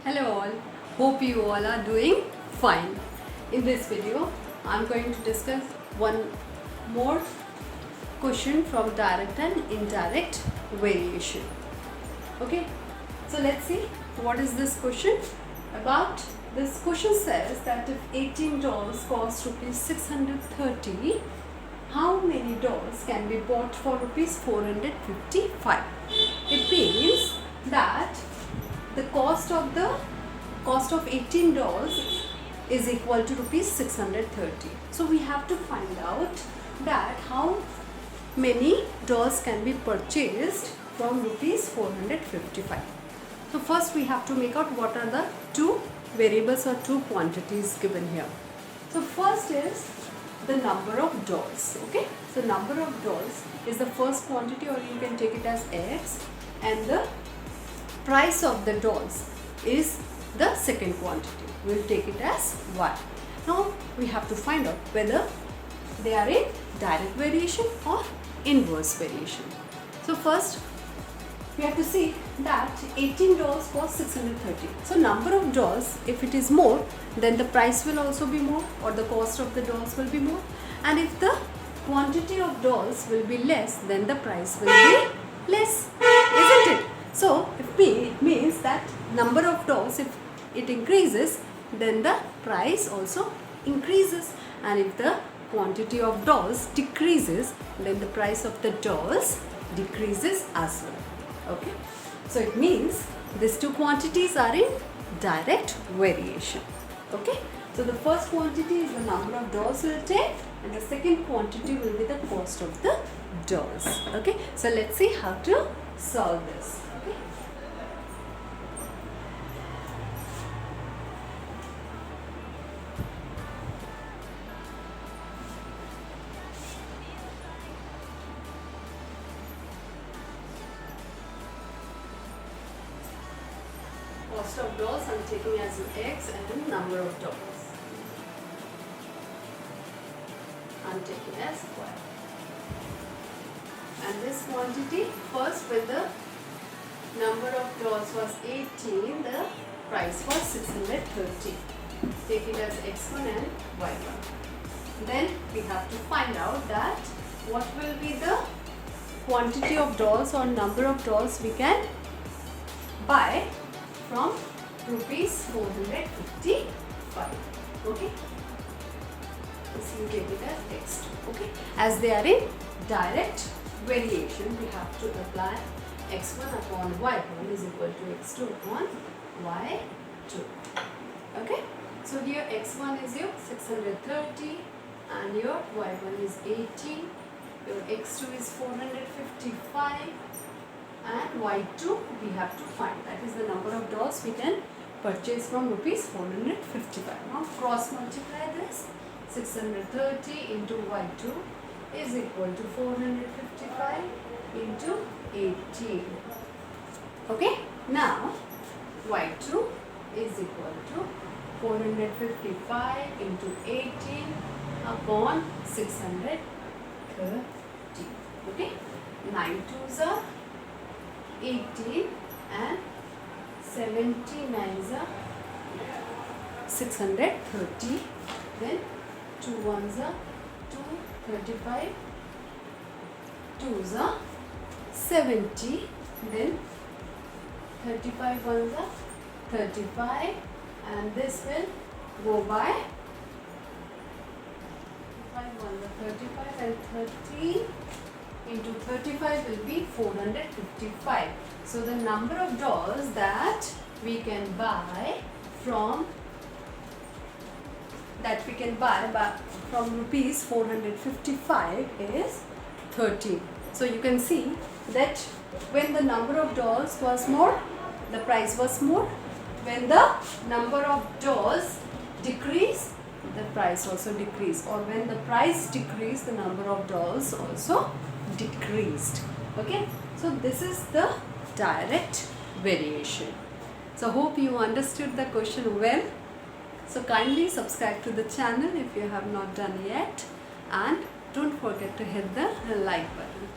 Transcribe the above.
Hello all, hope you all are doing fine. In this video, I am going to discuss one more question from direct and indirect variation. Okay, so let's see what is this question about. This question says that if 18 dolls cost rupees 630, how many dolls can be bought for rupees 455? It means that the cost of 18 dolls is equal to rupees 630. So we have to find out that how many dolls can be purchased from rupees 455. So first we have to make out what are the two variables or two quantities given here. So first is the number of dolls. Okay, so number of dolls is the first quantity, or you can take it as X, and the price of the dolls is the second quantity. We'll take it as Y. Now we have to find out whether they are in direct variation or inverse variation. So first we have to see that 18 dolls cost 630. So number of dolls, if it is more, then the price will also be more, or the cost of the dolls will be more. And if the quantity of dolls will be less, then the price will be less, isn't it? So it means that number of dolls, if it increases, then the price also increases, and if the quantity of dolls decreases, then the price of the dolls decreases as well. Okay, so it means these two quantities are in direct variation. Okay, so the first quantity is the number of dolls we'll take, and the second quantity will be the cost of the dolls. Okay, so let's see how to solve this. Okay, cost of dolls I'm taking as X, and number of dolls I'm taking as Y. And this quantity, first when the number of dolls was 18, the price was 630. Take it as X1 and Y1. Then we have to find out that what will be the quantity of dolls or number of dolls we can buy from rupees 455. Okay, so you take it as X2. Okay, as they are in direct variation, we have to apply X1 upon Y1 is equal to X2 upon Y2. Okay, so here X1 is your 630 and your Y1 is 18, your X2 is 455, and Y2 we have to find, that is the number of dolls we can purchase from rupees 455. Now cross multiply this. 630 into Y2 is equal to 455 into 18. Okay, now Y2 is equal to 455 into 18 upon 630. Okay, 9 2s are 18 and 79s are 630. Then 2 1s are 2, 35, 2s are 70, then 35 1s are 35, and this will go by 5 1s are 35, and 30 into 35 will be 455. So the number of dolls that we can buy from rupees 455 is 13. So you can see that when the number of dolls was more, the price was more. When the number of dolls decrease, the price also decreased, or when the price decreased, the number of dolls also decreased. Okay, so this is the direct variation. So hope you understood the question well. So kindly subscribe to the channel if you have not done yet, and don't forget to hit the like button.